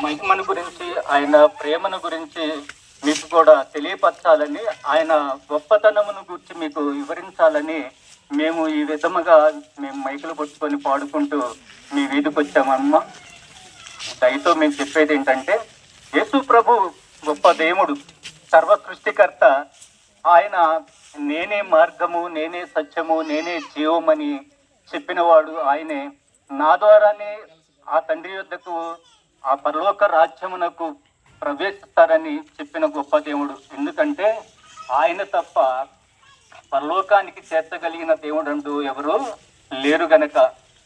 మహిమను గురించి, ఆయన ప్రేమను గురించి మీకు కూడా తెలియపరచాలని, ఆయన గొప్పతనమును గురించి మీకు వివరించాలని మేము ఈ విధముగా మైకులు పట్టుకొని పాడుకుంటూ మీ వీధికి వచ్చామమ్మ. దయతో మేము చెప్పేది ఏంటంటే, యేసు ప్రభు గొప్ప దేవుడు, సర్వ సృష్టికర్త. ఆయన నేనే మార్గము, నేనే సత్యము, నేనే జీవమని చెప్పినవాడు ఆయనే. నా ద్వారానే ఆ తండ్రి యొద్దకు, ఆ పరలోక రాజ్యమునకు ప్రవేశిస్తారని చెప్పిన గొప్ప దేవుడు. ఎందుకంటే ఆయన తప్ప పరలోకానికి చేర్చగలిగిన దేవుడు అంటూ ఎవరు లేరు గనక.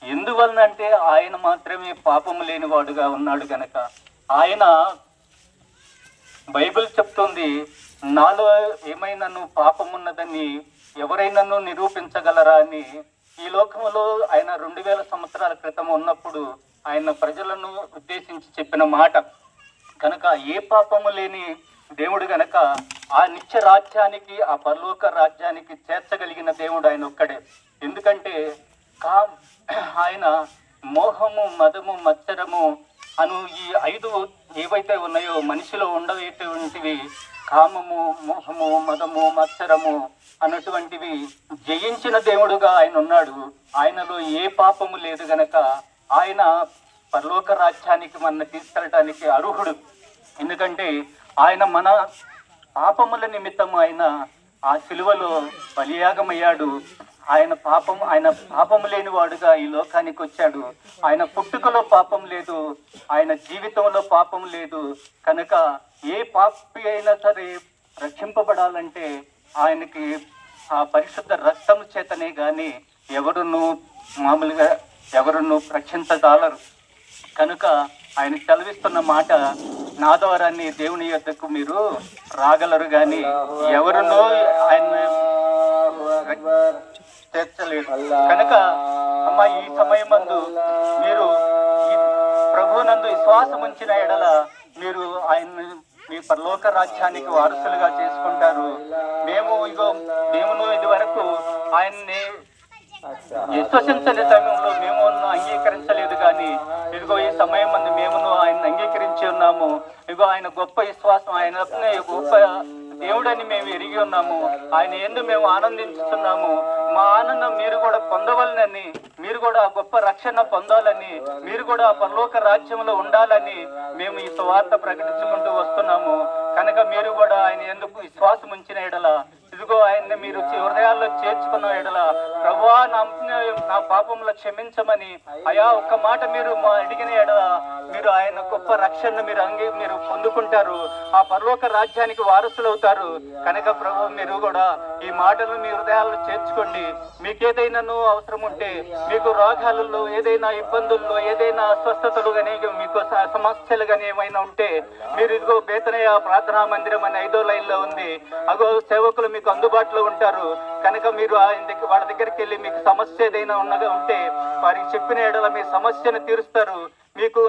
ఎందువలన అంటే ఆయన మాత్రమే పాపము లేనివాడుగా ఉన్నాడు గనక. ఆయన బైబిల్ చెప్తుంది, నాలో ఏమైనాను పాపమున్నదని ఎవరైనాను నిరూపించగలరా అని. ఈ లోకంలో ఆయన 2000 సంవత్సరాల క్రితం ఉన్నప్పుడు ఆయన ప్రజలను ఉద్దేశించి చెప్పిన మాట కనుక, ఏ పాపము లేని దేవుడు గనక ఆ నిత్య రాజ్యానికి, ఆ పరలోక రాజ్యానికి చేర్చగలిగిన దేవుడు ఆయన ఒక్కడే. ఎందుకంటే ఆయన మోహము, మదము, మత్సరము అను ఈ 5 ఏవైతే ఉన్నాయో మనిషిలో ఉండేటువంటివి, కామము, మోహము, మదము, మత్సరము అన్నటువంటివి జయించిన దేవుడుగా ఆయన ఉన్నాడు. ఆయనలో ఏ పాపము లేదు గనక ఆయన పరలోక రాజ్యానికి మన తీసుకెళ్ళటానికి అర్హుడు. ఎందుకంటే ఆయన మన పాపముల నిమిత్తం ఆయన ఆ శిలువలో బలియాగమయ్యాడు. ఆయన పాపము లేని వాడుగా ఈ లోకానికి వచ్చాడు. ఆయన పుట్టుకలో పాపం లేదు, ఆయన జీవితంలో పాపం లేదు. కనుక ఏ పాపి అయినా సరే రక్షింపబడాలంటే ఆయనకి ఆ పరిశుద్ధ రక్తము చేతనే గాని ఎవరును రక్షించగలరు. కనుక ఆయన చదివిస్తున్న మాట, నా ద్వారాన్ని దేవుని యొద్దకు మీరు రాగలరు గాని ఎవరునో ఆయన చేర్చలేరు. కనుక అమ్మ, ఈ సమయమందు మీరు ఈ ప్రభువునందు విశ్వాసం ఉంచిన ఎడల మీరు ఆయన్ని మీ పరలోక రాజ్యానికి వారసులుగా చేసుకుంటారు. మేమును ఇది వరకు ఆయన్ని విశ్వసించని సమయంలో మేము అంగీకరించలేదు, కానీ ఇదిగో ఈ సమయం మంది మేమును ఆయన అంగీకరించి ఉన్నాము. ఇదిగో ఆయన గొప్ప విశ్వాసం, ఆయన గొప్ప దేవుడని మేము ఎరిగి ఉన్నాము. ఆయన యందు మేము ఆనందించుతున్నాము. మా ఆనందం మీరు కూడా పొందవాలని, మీరు కూడా గొప్ప రక్షణ పొందాలని, మీరు కూడా పరలోక రాజ్యంలో ఉండాలని మేము ఈ సువార్త ప్రకటించుకుంటూ వస్తున్నాము. కనుక మీరు కూడా ఆయన ఎందుకు విశ్వాసం ఉంచిన ఎడల, ఇదిగో ఆయన్ని మీరు హృదయాల్లో చేర్చుకున్న ఎడల, ప్రభువా నా పాపములు క్షమించమని అయా ఒక్క మాట మీరు అడిగిన ఎడల మీరు ఆయన గొప్ప రక్షణను మీరు పొందుకుంటారు. ఆ పరలోక రాజ్యానికి వారసులు అవుతారు. కనుక ప్రభు, మీరు కూడా ఈ మాటలు మీ హృదయాల్లో చేర్చుకోండి. మీకేదైనాను అవసరం ఉంటే, మీకు రోగాలలో ఏదైనా ఇబ్బందుల్లో, ఏదైనా అస్వస్థతలు కానీ, మీకు సమస్యలు కానీ ఏమైనా ఉంటే, మీరు ఇదిగో బేతనయ్య ప్రార్థనా మందిరం అని 5వ లైన్లో ఉంది. అగో సేవకులు మీకు అందుబాటులో ఉంటారు. కనుక మీరు వాళ్ళ దగ్గరికి వెళ్ళి మీకు సమస్య ఏదైనా ఉంటే వారికి చెప్పిన ఎడల మీ సమస్యను తీరుస్తారు. మీకు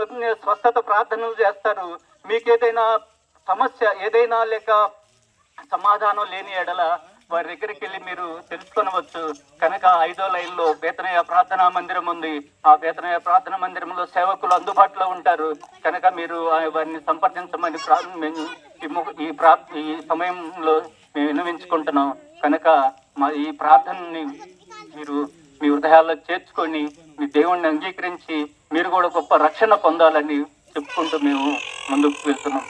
స్వస్థత ప్రార్థనలు చేస్తారు. మీకు ఏదైనా సమస్య ఏదైనా లేక సమాధానం లేని ఎడల వారి దగ్గరికి వెళ్ళి మీరు తెలుసుకొనవచ్చు. కనుక 5వ లైన్లో బేతనయ్య ప్రార్థనా మందిరం ఉంది. ఆ బేతనయ్య ప్రార్థనా మందిరంలో సేవకులు అందుబాటులో ఉంటారు. కనుక మీరు వారిని సంప్రదించమని ఈ సమయంలో మేము విన్నవించుకుంటున్నాం. కనుక ఈ ప్రార్థనని మీరు మీ హృదయాల్లో చేర్చుకొని మీ దేవుణ్ణి అంగీకరించి మీరు కూడా గొప్ప రక్షణ పొందాలని చెప్పుకుంటూ మేము ముందుకు వెళ్తున్నాం.